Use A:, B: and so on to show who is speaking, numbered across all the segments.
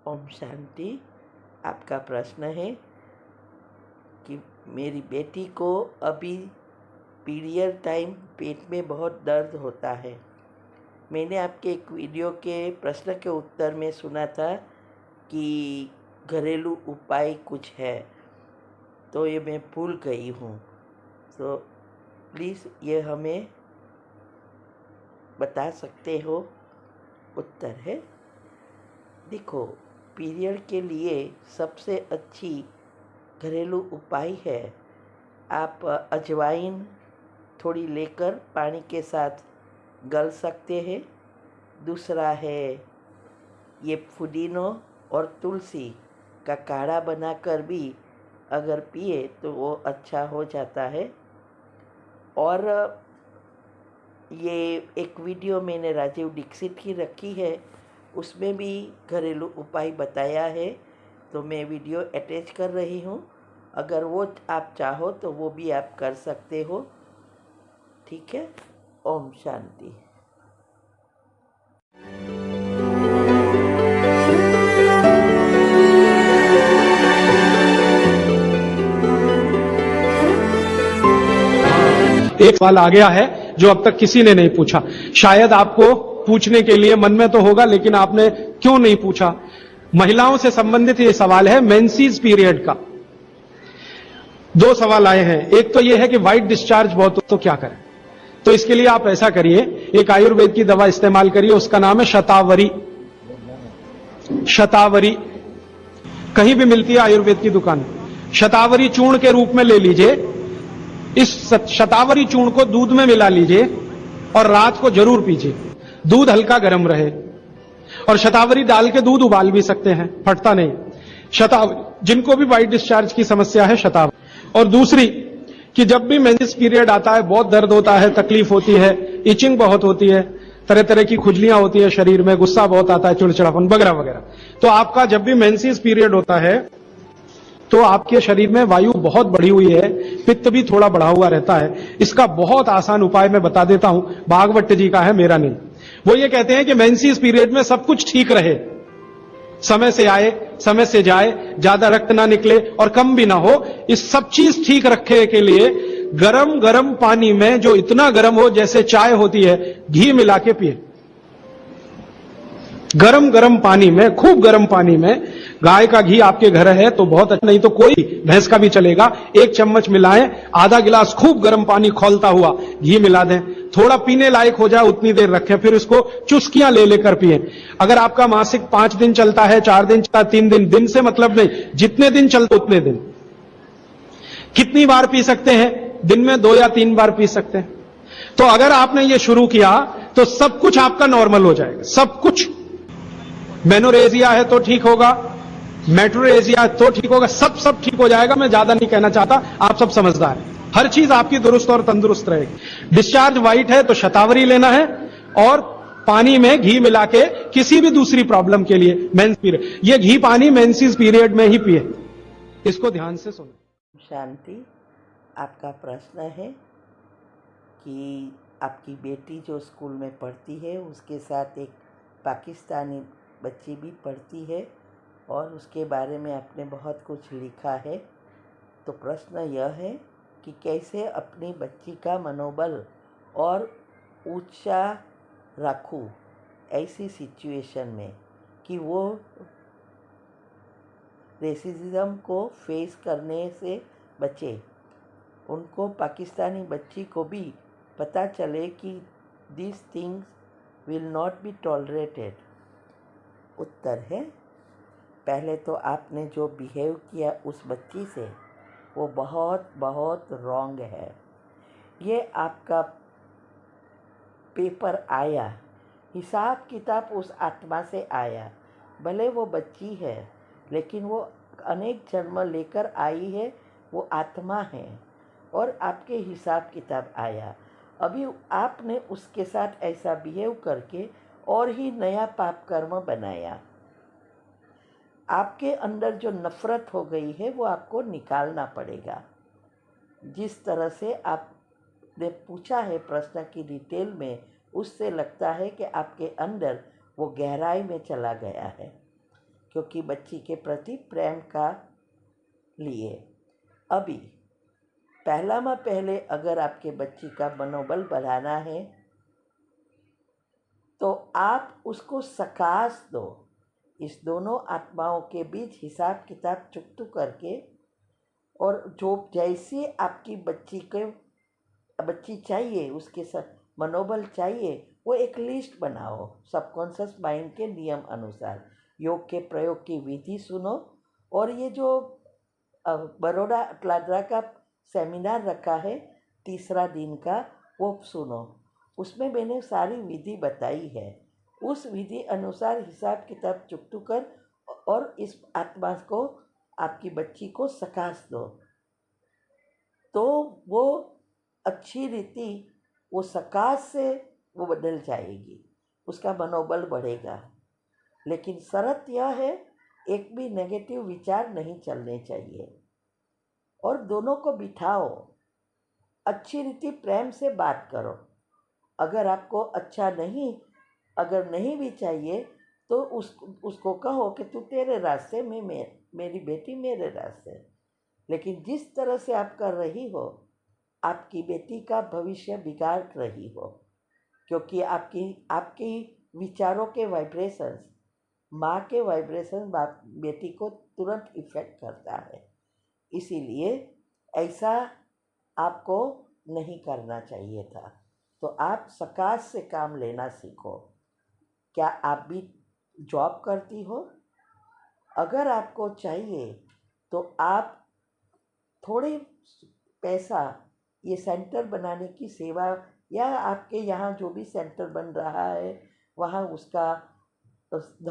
A: ओम शांति। आपका प्रश्न है कि मेरी बेटी को अभी पीरियड टाइम पेट में बहुत दर्द होता है। मैंने आपके एक वीडियो के प्रश्न के उत्तर में सुना था कि घरेलू उपाय कुछ है, तो ये मैं भूल गई हूँ, तो प्लीज़ ये हमें बता सकते हो। उत्तर है, देखो, पीरियड के लिए सबसे अच्छी घरेलू उपाय है, आप अजवाइन थोड़ी लेकर पानी के साथ गल सकते हैं। दूसरा है ये पुदीनो और तुलसी का काढ़ा बनाकर भी अगर पिए तो वो अच्छा हो जाता है। और ये एक वीडियो मैंने राजीव दीक्षित की रखी है, उसमें भी घरेलू उपाय बताया है, तो मैं वीडियो अटैच कर रही हूँ। अगर वो आप चाहो तो वो भी आप कर सकते हो। ठीक है। ओम शांति।
B: एक सवाल आ गया है जो अब तक किसी ने नहीं पूछा। शायद आपको पूछने के लिए मन में तो होगा, लेकिन आपने क्यों नहीं पूछा। महिलाओं से संबंधित ये सवाल है मेंसेस पीरियड का। दो सवाल आए हैं। एक तो ये है कि व्हाइट डिस्चार्ज बहुत हो तो क्या करें। तो इसके लिए आप ऐसा करिए, एक आयुर्वेद की दवा इस्तेमाल करिए, उसका नाम है शतावरी। शतावरी कहीं भी मिलती है आयुर्वेद की दुकान। शतावरी चूर्ण के रूप में ले लीजिए। इस शतावरी चूर्ण को दूध में मिला लीजिए और रात को जरूर पीजिए। दूध हल्का गर्म रहे, और शतावरी डाल के दूध उबाल भी सकते हैं, फटता नहीं। शतावरी, जिनको भी व्हाइट डिस्चार्ज की समस्या है, शतावरी। और दूसरी कि जब भी मेंसेस पीरियड आता है बहुत दर्द होता है, तकलीफ होती है, इचिंग बहुत होती है, तरह तरह की खुजलियां होती है शरीर में, गुस्सा बहुत आता है, चिड़चिड़ापन वगैरह वगैरह। तो आपका जब भी मेंसेस पीरियड होता है तो आपके शरीर में वायु बहुत बढ़ी हुई है, पित्त भी थोड़ा बढ़ा हुआ रहता है। इसका बहुत आसान उपाय मैं बता देता हूं, भागवत जी का है, मेरा नहीं। वो ये कहते हैं कि मेंसेस पीरियड में सब कुछ ठीक रहे, समय से आए समय से जाए, ज्यादा रक्त ना निकले और कम भी ना हो, इस सब चीज ठीक रखने के लिए गरम गरम पानी में, जो इतना गरम हो जैसे चाय होती है, घी मिला के पिए। गरम गरम पानी में, खूब गरम पानी में, गाय का घी आपके घर है तो बहुत अच्छा, नहीं तो कोई भैंस का भी चलेगा, 1 चम्मच मिलाएं, आधा गिलास खूब गरम पानी खौलता हुआ घी मिला दें, थोड़ा पीने लायक हो जाए उतनी देर रखें, फिर इसको चुस्कियां ले लेकर पिए। अगर आपका मासिक 5 दिन चलता है, 4 दिन चलता है, 3 दिन, दिन से मतलब नहीं, जितने दिन चलते उतने दिन। कितनी बार पी सकते हैं? दिन में 2 या 3 बार पी सकते हैं। तो अगर आपने ये शुरू किया तो सब कुछ आपका नॉर्मल हो जाएगा, सब कुछ। मेनोरेजिया है तो ठीक होगा, मेट्रोरेजिया है तो ठीक होगा, सब ठीक हो जाएगा। मैं ज्यादा नहीं कहना चाहता, आप सब समझदार हैं। हर चीज आपकी दुरुस्त और तंदुरुस्त रहेगी। डिस्चार्ज व्हाइट है तो शतावरी लेना है, और पानी में घी मिला के किसी भी दूसरी प्रॉब्लम के लिए, मेंस पीरियड, ये घी पानी मेंसेस पीरियड में ही पिए। इसको ध्यान से सुनो।
A: शांति। आपका प्रश्न है कि आपकी बेटी जो स्कूल में पढ़ती है उसके साथ एक पाकिस्तानी बच्ची भी पढ़ती है, और उसके बारे में आपने बहुत कुछ लिखा है। तो प्रश्न यह है कि कैसे अपनी बच्ची का मनोबल और ऊंचा रखूं ऐसी सिचुएशन में कि वो रेसिज्म को फेस करने से बचे। उनको, पाकिस्तानी बच्ची को भी पता चले कि this things will not be tolerated. उत्तर है, पहले तो आपने जो बिहेव किया उस बच्ची से वो बहुत बहुत रॉन्ग है। ये आपका पेपर आया, हिसाब किताब उस आत्मा से आया। भले वो बच्ची है, लेकिन वो अनेक जन्म लेकर आई है, वो आत्मा है, और आपके हिसाब किताब आया। अभी आपने उसके साथ ऐसा बिहेव करके और ही नया पाप कर्म बनाया। आपके अंदर जो नफरत हो गई है वो आपको निकालना पड़ेगा। जिस तरह से आपने पूछा है प्रश्न की डिटेल में, उससे लगता है कि आपके अंदर वो गहराई में चला गया है। क्योंकि बच्ची के प्रति प्रेम का लिए। अभी पहले अगर आपके बच्ची का मनोबल बढ़ाना है तो आप उसको सकाश दो। इस दोनों आत्माओं के बीच हिसाब किताब चुकतू करके, और जो जैसी आपकी बच्ची चाहिए, उसके साथ मनोबल चाहिए, वो एक लिस्ट बनाओ सबकॉन्शियस माइंड के नियम अनुसार। योग के प्रयोग की विधि सुनो, और ये जो बड़ौदा अटलादरा का सेमिनार रखा है 3 दिन का, वो सुनो। उसमें मैंने सारी विधि बताई है। उस विधि अनुसार हिसाब किताब चुकतू कर और इस आत्मा को, आपकी बच्ची को सकाश दो, तो वो अच्छी रीति वो सकाश से वो बदल जाएगी, उसका मनोबल बढ़ेगा। लेकिन शर्त यह है, एक भी नेगेटिव विचार नहीं चलने चाहिए, और दोनों को बिठाओ, अच्छी रीति प्रेम से बात करो। अगर आपको अगर नहीं भी चाहिए तो उसको कहो कि तू तेरे रास्ते में, मेरी बेटी मेरे रास्ते। लेकिन जिस तरह से आप कर रही हो, आपकी बेटी का भविष्य बिगाड़ रही हो, क्योंकि आपकी विचारों के वाइब्रेशंस, माँ के वाइब्रेशन बेटी को तुरंत इफेक्ट करता है। इसीलिए ऐसा आपको नहीं करना चाहिए था। तो आप सकाश से काम लेना सीखो। क्या आप भी जॉब करती हो? अगर आपको चाहिए तो आप थोड़े पैसा ये सेंटर बनाने की सेवा, या आपके यहाँ जो भी सेंटर बन रहा है वहाँ उसका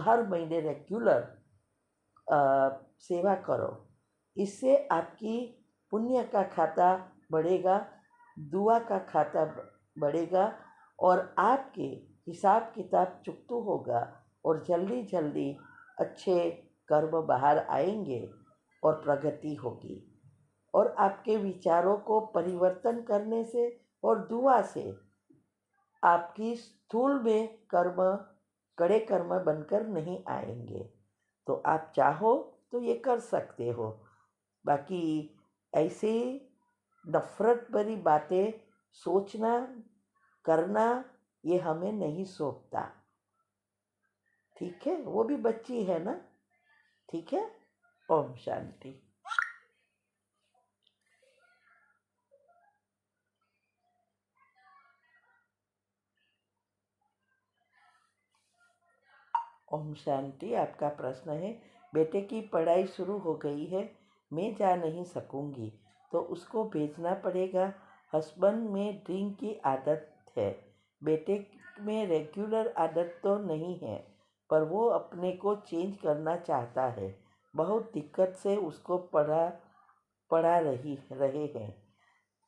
A: हर महीने रेगुलर सेवा करो। इससे आपकी पुण्य का खाता बढ़ेगा, दुआ का खाता बढ़ेगा, और आपके हिसाब किताब चुकतू होगा, और जल्दी जल्दी अच्छे कर्म बाहर आएंगे और प्रगति होगी। और आपके विचारों को परिवर्तन करने से और दुआ से आपकी स्थूल में कड़े कर्म बनकर नहीं आएंगे। तो आप चाहो तो ये कर सकते हो। बाकी ऐसे नफरत भरी बातें सोचना करना ये हमें नहीं सौंपता। ठीक है, वो भी बच्ची है ना। ठीक है, ओम शांति। ओम शांति। आपका प्रश्न है, बेटे की पढ़ाई शुरू हो गई है, मैं जा नहीं सकूंगी तो उसको भेजना पड़ेगा। हस्बैंड में ड्रिंक की आदत है, बेटे में रेगुलर आदत तो नहीं है, पर वो अपने को चेंज करना चाहता है। बहुत दिक्कत से उसको पढ़ा रहे हैं,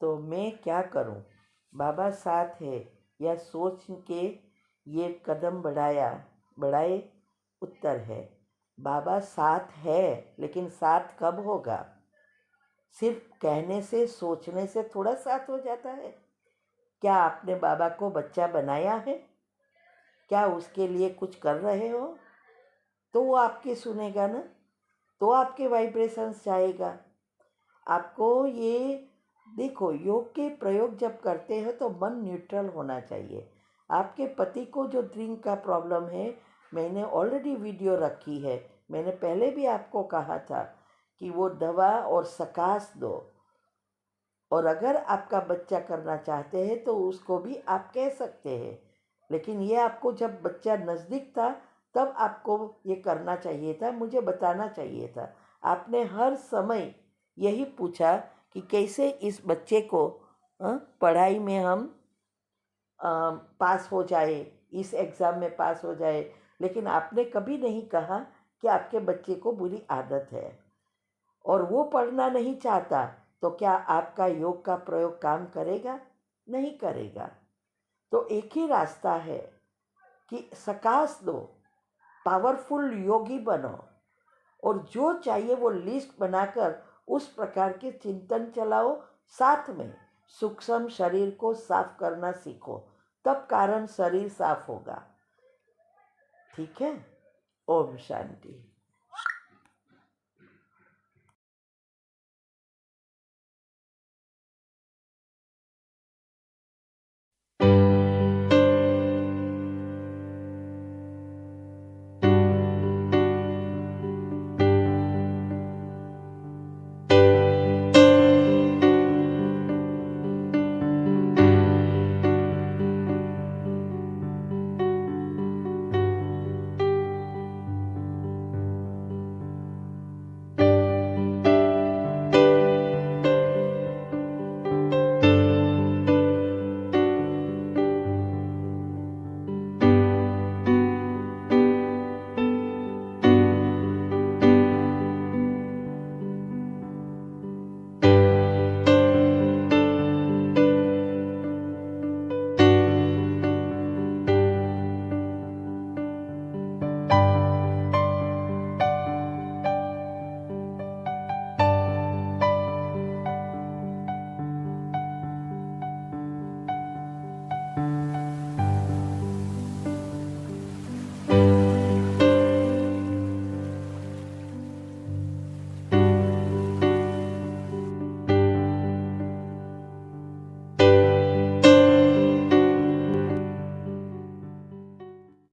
A: तो मैं क्या करूं? बाबा साथ है, या सोच के ये कदम बढ़ाए? उत्तर है, बाबा साथ है, लेकिन साथ कब होगा? सिर्फ कहने से, सोचने से थोड़ा साथ हो जाता है? क्या आपने बाबा को बच्चा बनाया है? क्या उसके लिए कुछ कर रहे हो? तो वो आपकी सुनेगा ना, तो आपके वाइब्रेशंस जाएगा। आपको ये देखो, योग के प्रयोग जब करते हैं तो मन न्यूट्रल होना चाहिए। आपके पति को जो ड्रिंक का प्रॉब्लम है, मैंने ऑलरेडी वीडियो रखी है। मैंने पहले भी आपको कहा था कि वो दवा और सकाश दो, और अगर आपका बच्चा करना चाहते हैं तो उसको भी आप कह सकते हैं। लेकिन ये आपको जब बच्चा नज़दीक था तब आपको ये करना चाहिए था, मुझे बताना चाहिए था। आपने हर समय यही पूछा कि कैसे इस बच्चे को पढ़ाई में हम पास हो जाए, इस एग्ज़ाम में पास हो जाए। लेकिन आपने कभी नहीं कहा कि आपके बच्चे को बुरी आदत है और वो पढ़ना नहीं चाहता, तो क्या आपका योग का प्रयोग काम करेगा? नहीं करेगा। तो एक ही रास्ता है कि सकाश दो, पावरफुल योगी बनो, और जो चाहिए वो लिस्ट बनाकर उस प्रकार के चिंतन चलाओ। साथ में सूक्ष्म शरीर को साफ करना सीखो, तब कारण शरीर साफ होगा। ठीक है, ओम शांति।